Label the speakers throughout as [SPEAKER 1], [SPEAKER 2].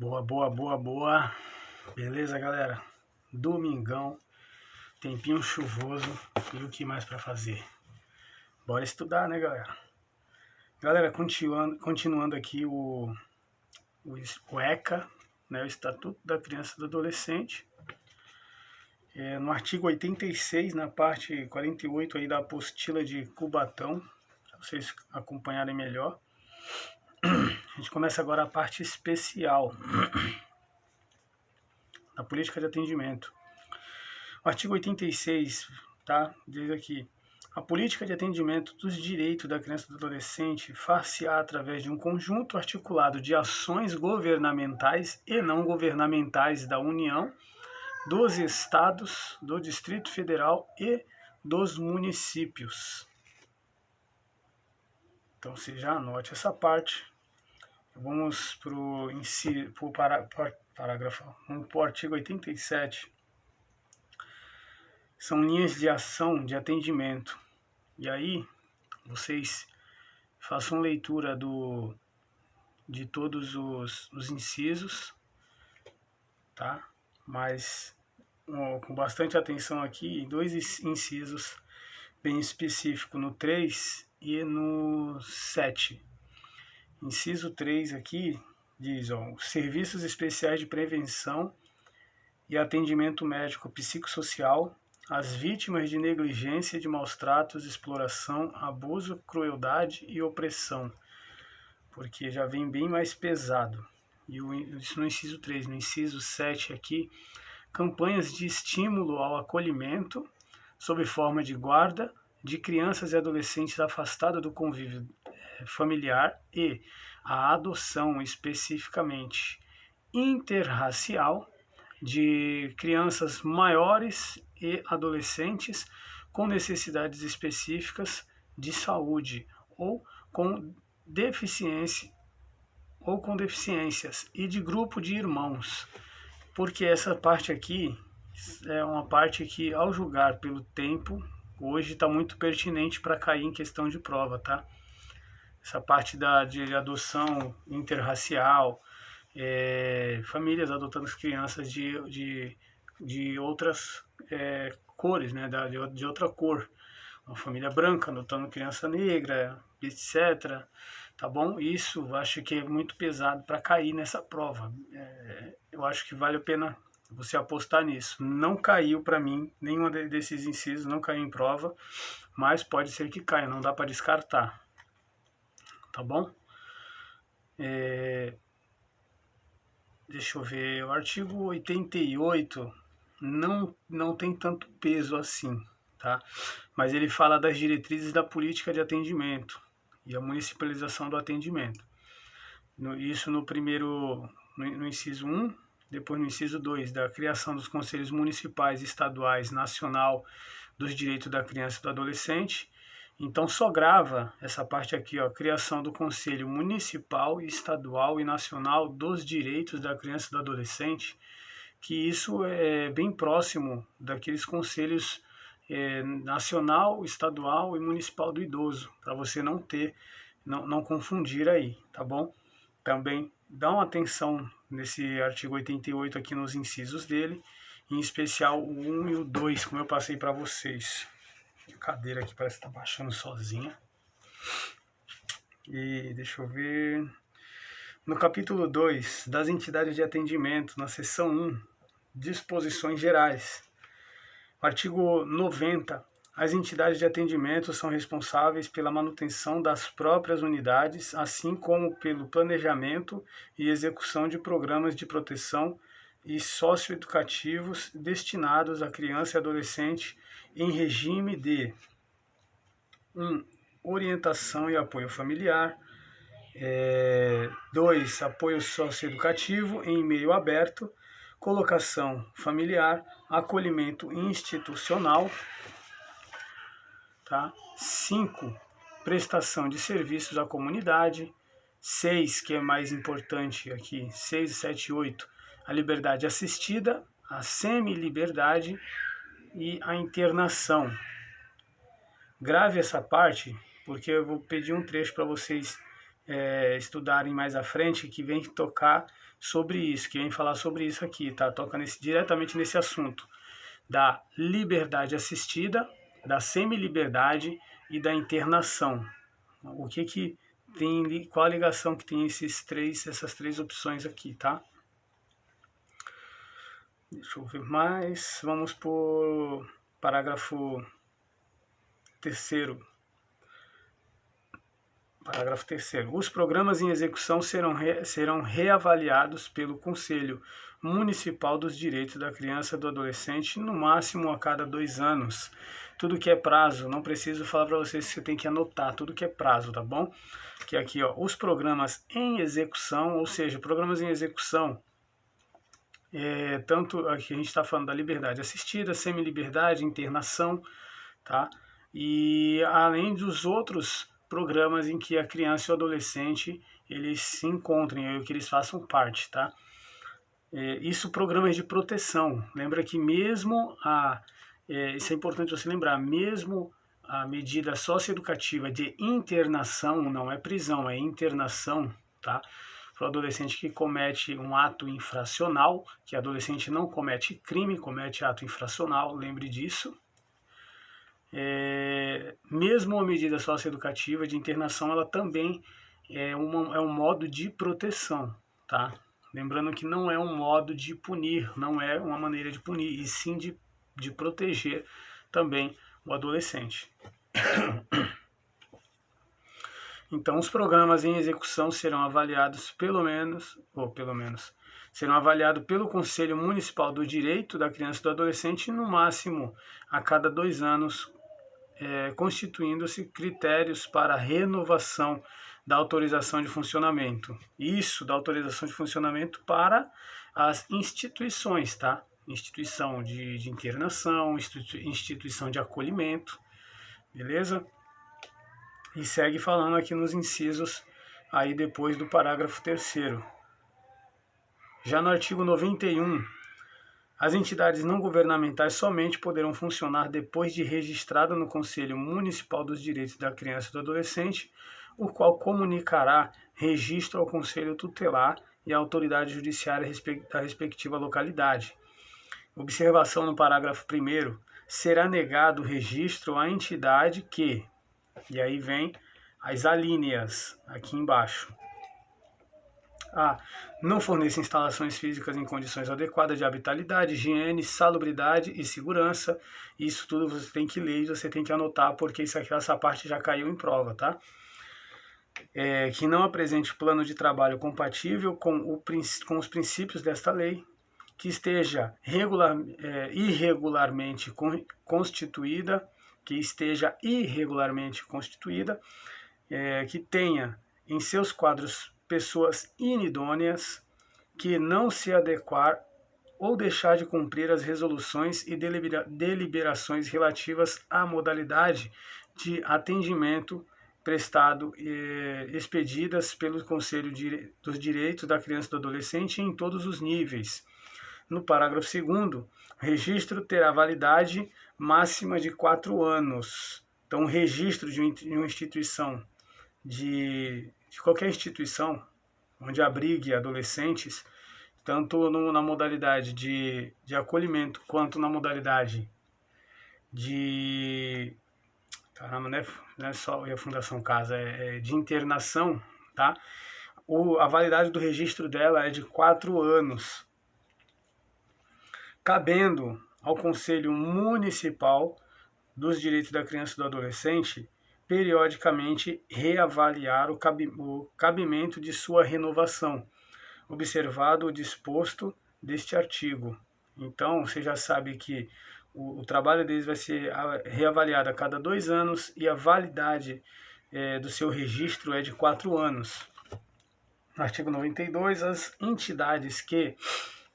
[SPEAKER 1] Boa, boa, boa, boa. Beleza, galera? Domingão, tempinho chuvoso e o que mais para fazer? Bora estudar, né, galera? Galera, continuando aqui o ECA, né, o Estatuto da Criança e do Adolescente. No artigo 86, na parte 48 aí da apostila de Cubatão, para vocês acompanharem melhor. A gente começa agora a parte especial da política de atendimento. O artigo 86, tá? Diz aqui: a política de atendimento dos direitos da criança e do adolescente far-se-á através de um conjunto articulado de ações governamentais e não governamentais da União, dos estados, do Distrito Federal e dos municípios. Então você já anote essa parte. Vamos para o parágrafo, vamos para o artigo 87. São linhas de ação de atendimento. E aí, vocês façam leitura de todos os incisos, tá? Mas com bastante atenção aqui, dois incisos bem específicos, no 3 e no 7. Inciso 3 aqui diz, ó, serviços especiais de prevenção e atendimento médico psicossocial às vítimas de negligência, de maus tratos, exploração, abuso, crueldade e opressão, porque já vem bem mais pesado. E isso no inciso 3. No inciso 7 aqui, campanhas de estímulo ao acolhimento sob forma de guarda de crianças e adolescentes afastados do convívio familiar e a adoção especificamente interracial de crianças maiores e adolescentes com necessidades específicas de saúde ou com deficiências e de grupo de irmãos, porque essa parte aqui é uma parte que, ao julgar pelo tempo, hoje está muito pertinente para cair em questão de prova, tá? Essa parte de adoção interracial, famílias adotando as crianças de outras cores, né, de outra cor. Uma família branca adotando criança negra, etc. Tá bom? Isso acho que é muito pesado para cair nessa prova. Eu acho que vale a pena você apostar nisso. Não caiu para mim, nenhum desses incisos não caiu em prova, mas pode ser que caia, não dá para descartar. Tá bom? Deixa eu ver, o artigo 88 não tem tanto peso assim, tá? Mas ele fala das diretrizes da política de atendimento e a municipalização do atendimento. Isso no primeiro, no inciso 1, depois no inciso 2, da criação dos conselhos municipais, estaduais, nacional dos direitos da criança e do adolescente. Então só grava essa parte aqui, ó, criação do Conselho Municipal, Estadual e Nacional dos Direitos da Criança e do Adolescente, que isso é bem próximo daqueles conselhos nacional, estadual e municipal do idoso, para você não confundir aí, tá bom? Também dá uma atenção nesse artigo 88 aqui nos incisos dele, em especial o 1 e o 2, como eu passei para vocês. A cadeira aqui parece que está baixando sozinha. E deixa eu ver. No capítulo 2 das entidades de atendimento, na seção 1, disposições gerais. Artigo 90. As entidades de atendimento são responsáveis pela manutenção das próprias unidades, assim como pelo planejamento e execução de programas de proteção e socioeducativos destinados a criança e adolescente em regime de 1. Orientação e apoio familiar. 2. Apoio socioeducativo em meio aberto. Colocação familiar. Acolhimento institucional. Tá? 5. Prestação de serviços à comunidade. 6, que é mais importante aqui, 6, 7 e 8, a liberdade assistida, a semi-liberdade e a internação. Grave essa parte, porque eu vou pedir um trecho para vocês estudarem mais à frente, que vem tocar sobre isso, que vem falar sobre isso aqui, tá? Toca diretamente nesse assunto da liberdade assistida, da semi-liberdade e da internação. O que tem, qual a ligação que tem essas três opções aqui, tá? Deixa eu ver mais. Vamos por parágrafo terceiro. Parágrafo 3º. Os programas em execução serão reavaliados pelo Conselho Municipal dos Direitos da Criança e do Adolescente, no máximo a cada 2 anos. Tudo que é prazo, não preciso falar para vocês que você tem que anotar tudo que é prazo, tá bom? Que aqui, ó, os programas em execução, ou seja, programas em execução, tanto aqui a gente está falando da liberdade assistida, semi-liberdade, internação, tá? E além dos outros programas em que a criança e o adolescente eles se encontrem, ou que eles façam parte, tá? Isso programas de proteção. Lembra que mesmo isso é importante você lembrar, mesmo a medida socioeducativa de internação, não é prisão, é internação, tá? Para o adolescente que comete um ato infracional, que adolescente não comete crime, comete ato infracional, lembre disso. Mesmo a medida socioeducativa de internação, ela também é um modo de proteção, tá? Lembrando que não é um modo de punir, não é uma maneira de punir, e sim de proteger também o adolescente. Então, os programas em execução serão avaliados serão avaliados pelo Conselho Municipal do Direito da Criança e do Adolescente, no máximo a cada 2 anos, constituindo-se critérios para renovação da autorização de funcionamento. Isso, da autorização de funcionamento para as instituições, tá? Instituição de internação, instituição de acolhimento, beleza? E segue falando aqui nos incisos, aí depois do parágrafo 3º. Já no artigo 91, as entidades não governamentais somente poderão funcionar depois de registrada no Conselho Municipal dos Direitos da Criança e do Adolescente, o qual comunicará registro ao Conselho Tutelar e à autoridade judiciária da respectiva localidade. Observação no parágrafo 1º, será negado o registro à entidade que, e aí vem as alíneas aqui embaixo. Não forneça instalações físicas em condições adequadas de habitabilidade, higiene, salubridade e segurança. Isso tudo você tem que ler e você tem que anotar, porque essa parte já caiu em prova, tá? Que não apresente plano de trabalho compatível com os princípios desta lei, que esteja irregularmente constituída, que tenha em seus quadros pessoas inidôneas, que não se adequar ou deixar de cumprir as resoluções e deliberações relativas à modalidade de atendimento prestado expedidas pelo Conselho dos Direitos da Criança e do Adolescente em todos os níveis. No parágrafo 2º, o registro terá validade máxima de 4 anos. Então, o registro de uma instituição, de qualquer instituição onde abrigue adolescentes, tanto na modalidade de acolhimento quanto na modalidade de... Caramba, não é só a Fundação Casa, de internação, tá? A validade do registro dela é de 4 anos, cabendo ao Conselho Municipal dos Direitos da Criança e do Adolescente periodicamente reavaliar o cabimento de sua renovação, observado o disposto deste artigo. Então, você já sabe que o trabalho deles vai ser reavaliado a cada 2 anos e a validade do seu registro é de 4 anos. No artigo 92, as entidades que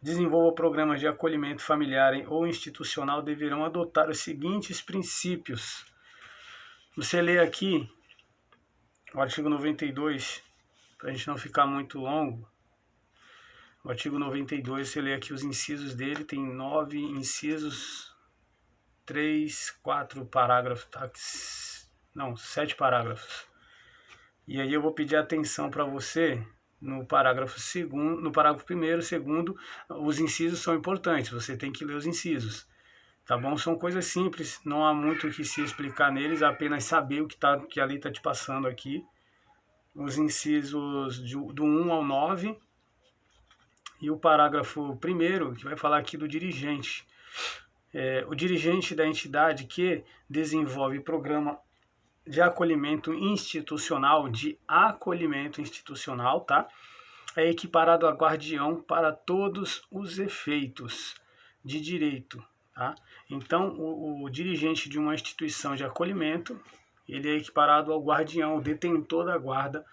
[SPEAKER 1] desenvolvam programas de acolhimento familiar ou institucional deverão adotar os seguintes princípios. Você lê aqui o artigo 92, para a gente não ficar muito longo. O artigo 92, você lê aqui os incisos dele, tem 9 incisos, 3, 4 parágrafos, 7 parágrafos. E aí eu vou pedir atenção para você no parágrafo segundo, no parágrafo primeiro, segundo, os incisos são importantes, você tem que ler os incisos, tá bom? São coisas simples, não há muito o que se explicar neles, apenas saber o que a lei está te passando aqui. Os incisos do 1 ao 9 e o parágrafo primeiro, que vai falar aqui do dirigente. O dirigente da entidade que desenvolve programa de acolhimento institucional, tá? É equiparado a guardião para todos os efeitos de direito, tá? Então, o dirigente de uma instituição de acolhimento, ele é equiparado ao guardião, o detentor da guarda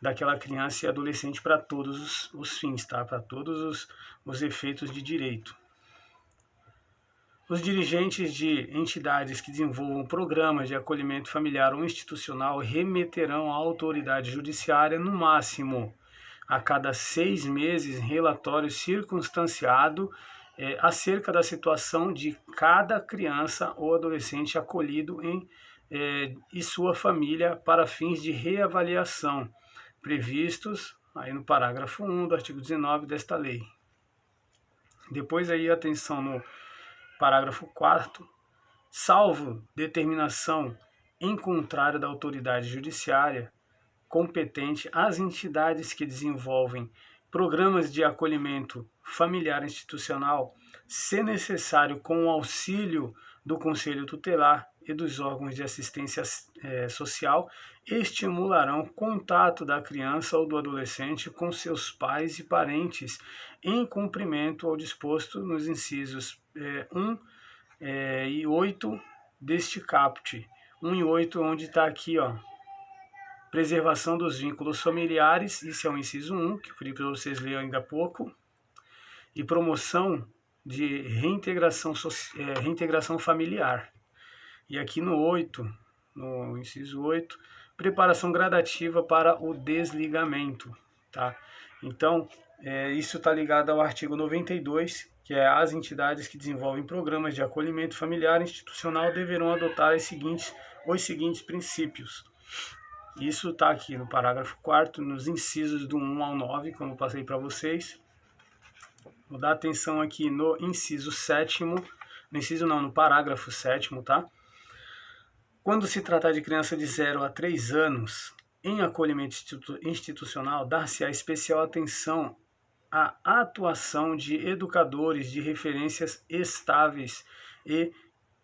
[SPEAKER 1] daquela criança e adolescente para todos os fins, tá? Para todos os efeitos de direito. Os dirigentes de entidades que desenvolvam programas de acolhimento familiar ou institucional remeterão à autoridade judiciária, no máximo, a cada 6 meses, relatório circunstanciado acerca da situação de cada criança ou adolescente acolhido e sua família para fins de reavaliação, previstos aí no parágrafo 1 do artigo 19 desta lei. Depois aí, atenção no parágrafo 4º, salvo determinação em contrário da autoridade judiciária competente, as entidades que desenvolvem programas de acolhimento familiar institucional, se necessário com o auxílio do Conselho Tutelar e dos órgãos de assistência social, estimularão contato da criança ou do adolescente com seus pais e parentes, em cumprimento ao disposto nos incisos 1 e 8 deste caput. 1 e 8, onde está aqui, ó, preservação dos vínculos familiares, isso é o inciso 1, que eu pedi para vocês lerem ainda há pouco, e promoção de reintegração familiar. E aqui no 8, no inciso 8, preparação gradativa para o desligamento, tá? Então, isso está ligado ao artigo 92, que é as entidades que desenvolvem programas de acolhimento familiar institucional deverão adotar os seguintes princípios. Isso está aqui no parágrafo 4º, nos incisos do 1 ao 9, como eu passei para vocês. Vou dar atenção aqui no inciso 7º, no parágrafo 7º, tá? Quando se tratar de criança de 0 a 3 anos, em acolhimento institucional, dar-se-á especial atenção à atuação de educadores de referências estáveis e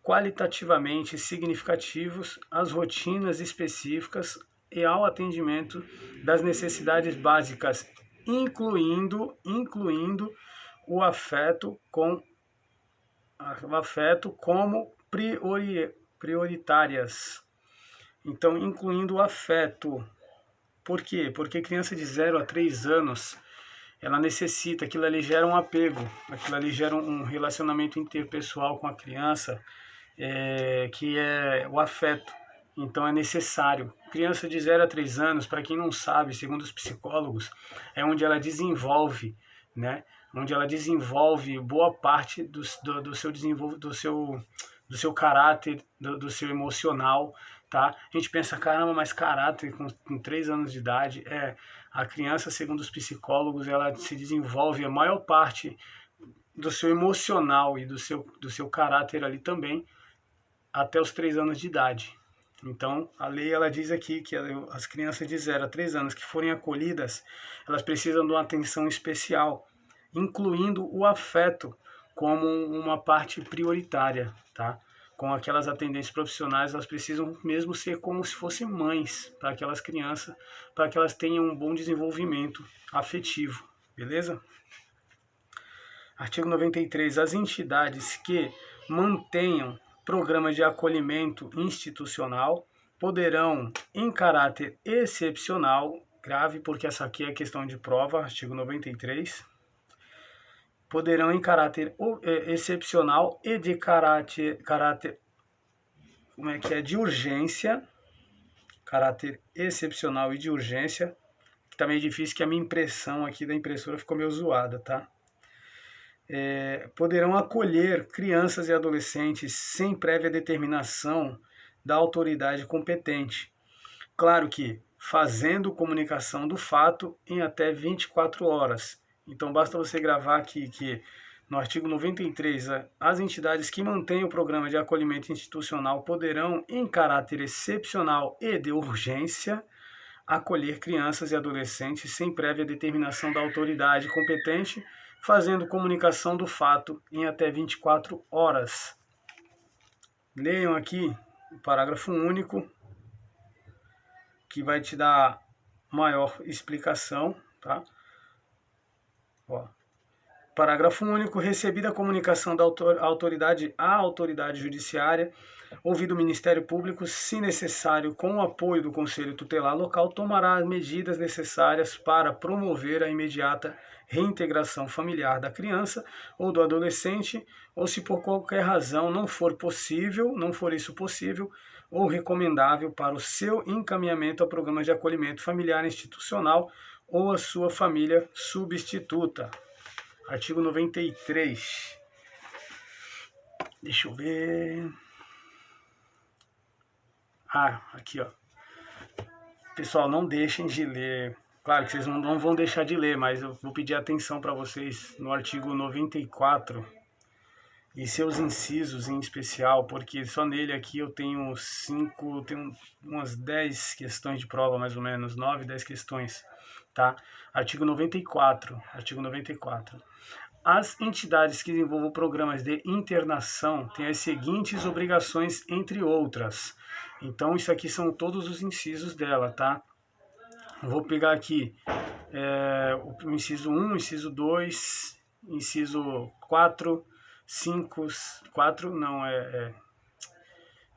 [SPEAKER 1] qualitativamente significativos, às rotinas específicas e ao atendimento das necessidades básicas, incluindo o afeto como prioritárias. Então, incluindo o afeto. Por quê? Porque criança de 0 a 3 anos, ela necessita, aquilo ali gera um apego, aquilo ali gera um relacionamento interpessoal com a criança, que é o afeto. Então é necessário. Criança de 0 a 3 anos, para quem não sabe, segundo os psicólogos, é onde ela desenvolve, né? Onde ela desenvolve boa parte do seu caráter, do seu emocional, tá? A gente pensa, caramba, mas caráter com 3 anos de idade, a criança, segundo os psicólogos, ela se desenvolve a maior parte do seu emocional e do seu caráter ali também, até os 3 anos de idade. Então, a lei ela diz aqui que as crianças de 0 a 3 anos que forem acolhidas, elas precisam de uma atenção especial, incluindo o afeto como uma parte prioritária, tá? Com aquelas atendentes profissionais, elas precisam mesmo ser como se fossem mães para aquelas crianças, para que elas tenham um bom desenvolvimento afetivo, beleza? Artigo 93. As entidades que mantenham programas de acolhimento institucional poderão, em caráter excepcional, grave, porque essa aqui é questão de prova, artigo 93, poderão, em caráter excepcional e de caráter de urgência, caráter excepcional e de urgência, que tá meio difícil, que a minha impressão aqui da impressora ficou meio zoada, tá? Poderão acolher crianças e adolescentes sem prévia determinação da autoridade competente. Claro que fazendo comunicação do fato em até 24 horas. Então, basta você gravar aqui que no artigo 93, as entidades que mantêm o programa de acolhimento institucional poderão, em caráter excepcional e de urgência, acolher crianças e adolescentes sem prévia determinação da autoridade competente, fazendo comunicação do fato em até 24 horas. Leiam aqui o parágrafo único, que vai te dar maior explicação, tá? Ó. Parágrafo único. Recebida a comunicação da autoridade à autoridade judiciária, ouvido o Ministério Público, se necessário, com o apoio do Conselho Tutelar Local, tomará as medidas necessárias para promover a imediata reintegração familiar da criança ou do adolescente, ou se por qualquer razão não for isso possível ou recomendável para o seu encaminhamento ao programa de acolhimento familiar institucional ou a sua família substituta. Artigo 93. Deixa eu ver. Aqui, ó. Pessoal, não deixem de ler. Claro que vocês não vão deixar de ler, mas eu vou pedir atenção para vocês no artigo 94 e seus incisos em especial, porque só nele aqui eu tenho umas 10 questões de prova, mais ou menos, 9, 10 questões, tá? Artigo 94. As entidades que desenvolvam programas de internação têm as seguintes obrigações, entre outras. Então, isso aqui são todos os incisos dela, tá? Vou pegar aqui o inciso 1, inciso 2, inciso 4, 5, 4, não,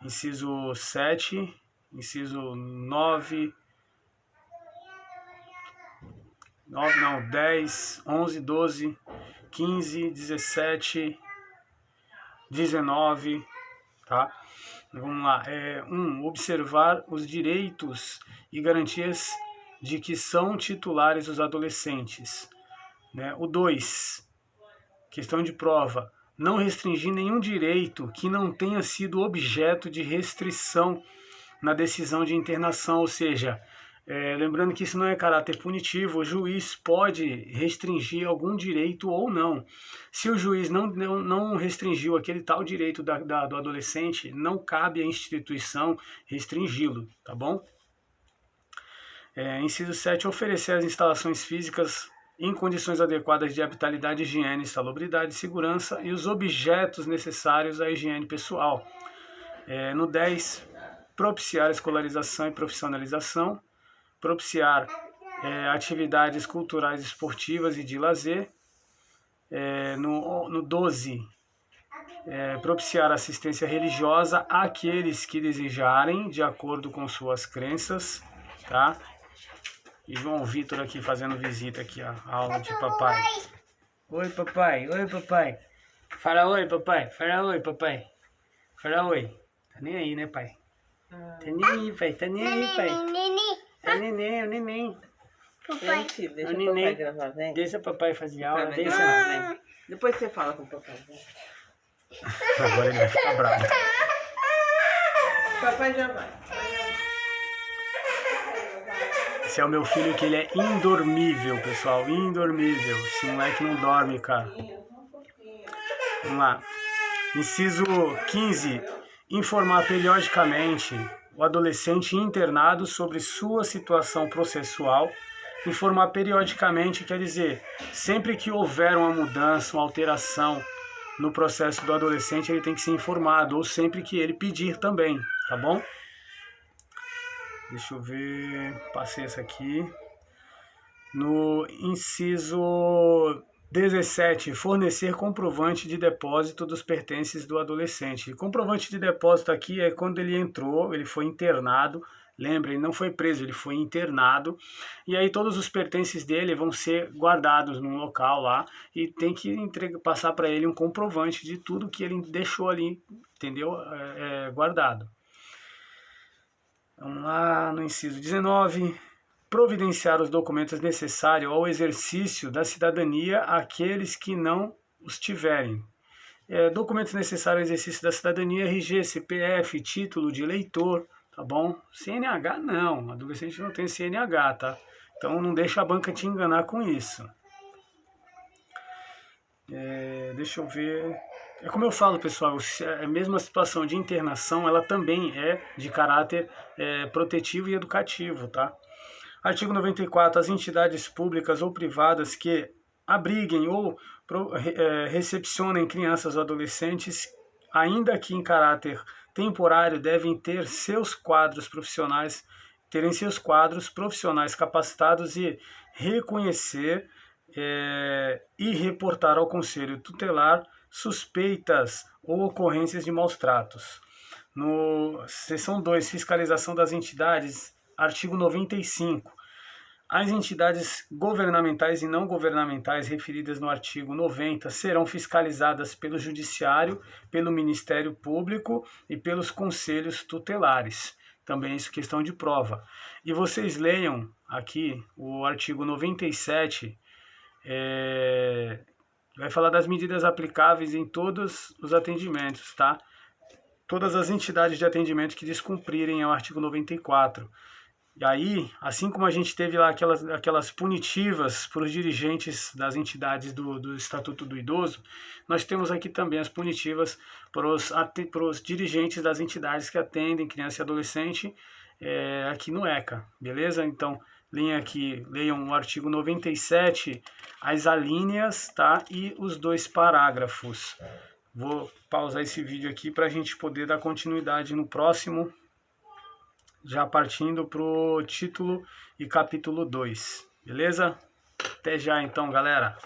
[SPEAKER 1] inciso 7, inciso 9, 10, 11, 12, 15, 17, 19, tá? Vamos lá. 1. Observar os direitos e garantias de que são titulares os adolescentes. Né? O 2. Questão de prova. Não restringir nenhum direito que não tenha sido objeto de restrição na decisão de internação, ou seja, lembrando que isso não é caráter punitivo, o juiz pode restringir algum direito ou não. Se o juiz não restringiu aquele tal direito do adolescente, não cabe à instituição restringi-lo, tá bom? Inciso 7, oferecer as instalações físicas em condições adequadas de habitabilidade, higiene, salubridade, segurança e os objetos necessários à higiene pessoal. No 10, propiciar a escolarização e profissionalização, propiciar atividades culturais, esportivas e de lazer. No 12, propiciar assistência religiosa àqueles que desejarem, de acordo com suas crenças, tá? E João Vitor aqui fazendo visita aqui, a aula de papai. Oi, papai. Oi, papai. Fala oi, papai. Fala oi, papai. Fala oi. Tá nem aí, né, pai? Tá nem aí, pai. Tá nem aí, pai. É o neném.
[SPEAKER 2] Papai. Deixa o papai gravar, vem.
[SPEAKER 1] Deixa o papai fazer aula. Deixa.
[SPEAKER 2] Vem. Depois você fala com o papai. Vem.
[SPEAKER 1] Agora ele vai ficar bravo.
[SPEAKER 2] O papai já vai.
[SPEAKER 1] Esse é o meu filho, que ele é indormível, pessoal. Indormível. Esse moleque não dorme, cara. Vamos lá. Inciso 15. Informar periodicamente o adolescente internado sobre sua situação processual. Informar periodicamente quer dizer, sempre que houver uma mudança, uma alteração no processo do adolescente, ele tem que ser informado, ou sempre que ele pedir também, tá bom? Deixa eu ver, passei essa aqui. No inciso 17, fornecer comprovante de depósito dos pertences do adolescente. Comprovante de depósito aqui é quando ele entrou, ele foi internado. Lembra, ele não foi preso, ele foi internado. E aí todos os pertences dele vão ser guardados num local lá. E tem que passar para ele um comprovante de tudo que ele deixou ali, entendeu? Guardado. Vamos lá, no inciso 19, providenciar os documentos necessários ao exercício da cidadania àqueles que não os tiverem. Documentos necessários ao exercício da cidadania: RG, CPF, título de eleitor, tá bom? CNH não, adolescente não tem CNH, tá? Então não deixa a banca te enganar com isso. Deixa eu ver. É como eu falo, pessoal, a mesma situação de internação, ela também é de caráter protetivo e educativo, tá? Artigo 94. As entidades públicas ou privadas que abriguem ou recepcionem crianças ou adolescentes, ainda que em caráter temporário, devem ter terem seus quadros profissionais capacitados e reconhecer e reportar ao Conselho Tutelar suspeitas ou ocorrências de maus tratos. No seção 2, fiscalização das entidades, artigo 95. As entidades governamentais e não governamentais referidas no artigo 90 serão fiscalizadas pelo Judiciário, pelo Ministério Público e pelos conselhos tutelares. Também isso é questão de prova. E vocês leiam aqui o artigo 97, vai falar das medidas aplicáveis em todos os atendimentos, tá? Todas as entidades de atendimento que descumprirem é o artigo 94. E aí, assim como a gente teve lá aquelas punitivas para os dirigentes das entidades do Estatuto do Idoso, nós temos aqui também as punitivas para os dirigentes das entidades que atendem criança e adolescente aqui no ECA, beleza? Então, leiam o artigo 97, as alíneas, tá? E os 2 parágrafos. Vou pausar esse vídeo aqui para a gente poder dar continuidade no próximo, já partindo para o título e capítulo 2, beleza? Até já então, galera!